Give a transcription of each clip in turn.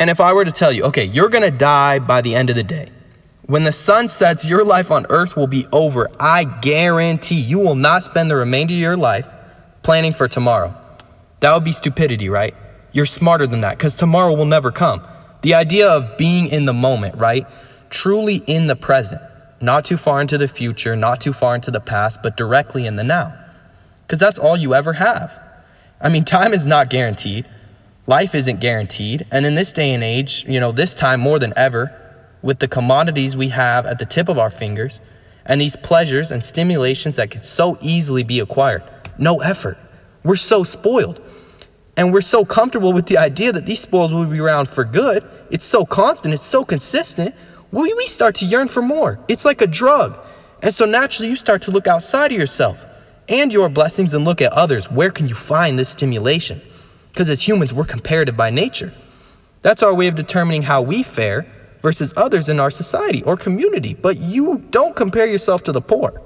And if I were to tell you, okay, you're going to die by the end of the day. When the sun sets, your life on earth will be over. I guarantee you will not spend the remainder of your life planning for tomorrow. That would be stupidity, right? You're smarter than that because tomorrow will never come. The idea of being in the moment, right? Truly in the present, not too far into the future, not too far into the past, but directly in the now. Because that's all you ever have. I mean, time is not guaranteed. Life isn't guaranteed. And in this day and age, this time more than ever, with the commodities we have at the tip of our fingers and these pleasures and stimulations that can so easily be acquired, no effort. We're so spoiled. And we're so comfortable with the idea that these spoils will be around for good. It's so constant, it's so consistent. We start to yearn for more. It's like a drug. And so naturally you start to look outside of yourself and your blessings and look at others. Where can you find this stimulation? Because as humans, we're comparative by nature. That's our way of determining how we fare versus others in our society or community. But you don't compare yourself to the poor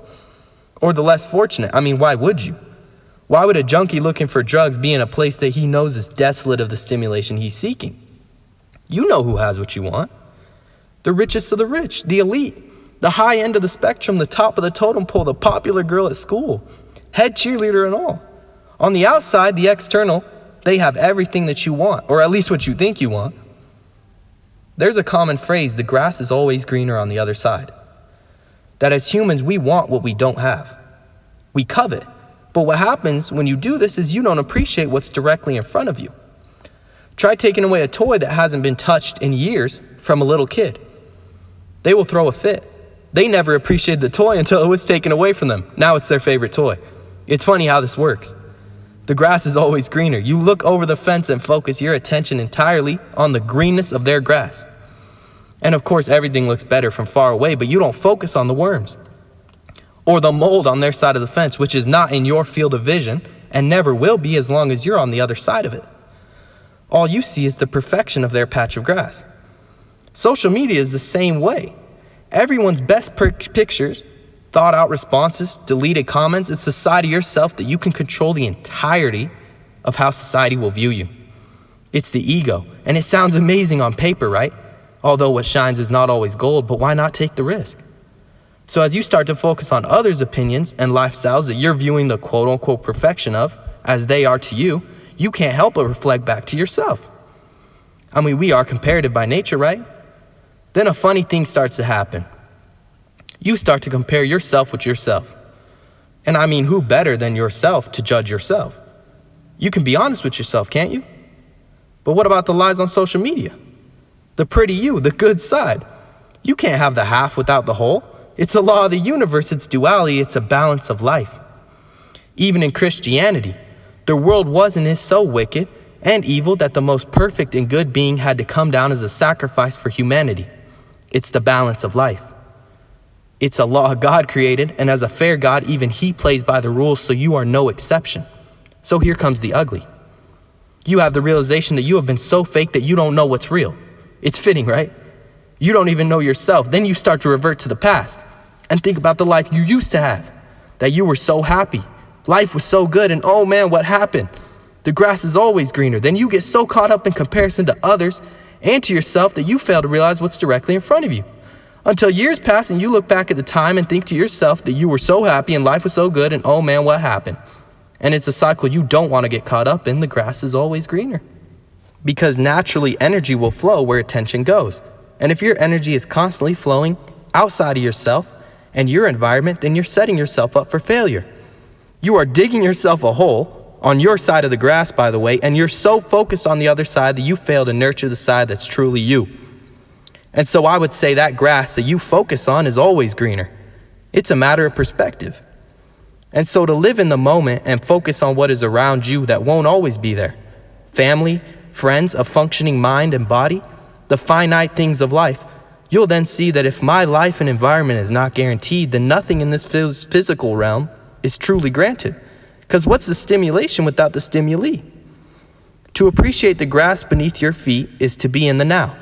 or the less fortunate. I mean, why would you? Why would a junkie looking for drugs be in a place that he knows is desolate of the stimulation he's seeking? You know who has what you want. The richest of the rich, the elite, the high end of the spectrum, the top of the totem pole, the popular girl at school, head cheerleader and all. On the outside, the external, they have everything that you want, or at least what you think you want. There's a common phrase, the grass is always greener on the other side. That as humans, we want what we don't have. We covet. But what happens when you do this is you don't appreciate what's directly in front of you. Try taking away a toy that hasn't been touched in years from a little kid. They will throw a fit. They never appreciated the toy until it was taken away from them. Now it's their favorite toy. It's funny how this works. The grass is always greener. You look over the fence and focus your attention entirely on the greenness of their grass. And of course, everything looks better from far away, but you don't focus on the worms or the mold on their side of the fence, which is not in your field of vision and never will be as long as you're on the other side of it. All you see is the perfection of their patch of grass. Social media is the same way. Everyone's best pictures, thought out responses, deleted comments, it's the side of yourself that you can control the entirety of how society will view you. It's the ego, and it sounds amazing on paper, right? Although what shines is not always gold, but why not take the risk? So as you start to focus on others' opinions and lifestyles that you're viewing the quote-unquote perfection of, as they are to you, you can't help but reflect back to yourself. I mean, we are comparative by nature, right? Then a funny thing starts to happen. You start to compare yourself with yourself. And I mean, who better than yourself to judge yourself? You can be honest with yourself, can't you? But what about the lies on social media? The pretty you, the good side. You can't have the half without the whole. It's a law of the universe, it's duality, it's a balance of life. Even in Christianity, the world was and is so wicked and evil that the most perfect and good being had to come down as a sacrifice for humanity. It's the balance of life. It's a law God created, and as a fair God, even he plays by the rules, so you are no exception. So here comes the ugly. You have the realization that you have been so fake that you don't know what's real. It's fitting, right? You don't even know yourself. Then you start to revert to the past and think about the life you used to have, that you were so happy. Life was so good, and oh man, what happened? The grass is always greener. Then you get so caught up in comparison to others and to yourself that you fail to realize what's directly in front of you. Until years pass and you look back at the time and think to yourself that you were so happy and life was so good, and oh man, what happened? And it's a cycle you don't want to get caught up in. The grass is always greener. Because naturally energy will flow where attention goes. And if your energy is constantly flowing outside of yourself and your environment, then you're setting yourself up for failure. You are digging yourself a hole on your side of the grass, by the way, and you're so focused on the other side that you fail to nurture the side that's truly you. And so I would say that grass that you focus on is always greener. It's a matter of perspective. And so to live in the moment and focus on what is around you that won't always be there, family, friends, a functioning mind and body, the finite things of life, you'll then see that if my life and environment is not guaranteed, then nothing in this physical realm is truly granted. Because what's the stimulation without the stimuli? To appreciate the grass beneath your feet is to be in the now,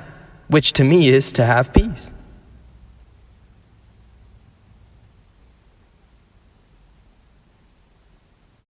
which to me is to have peace.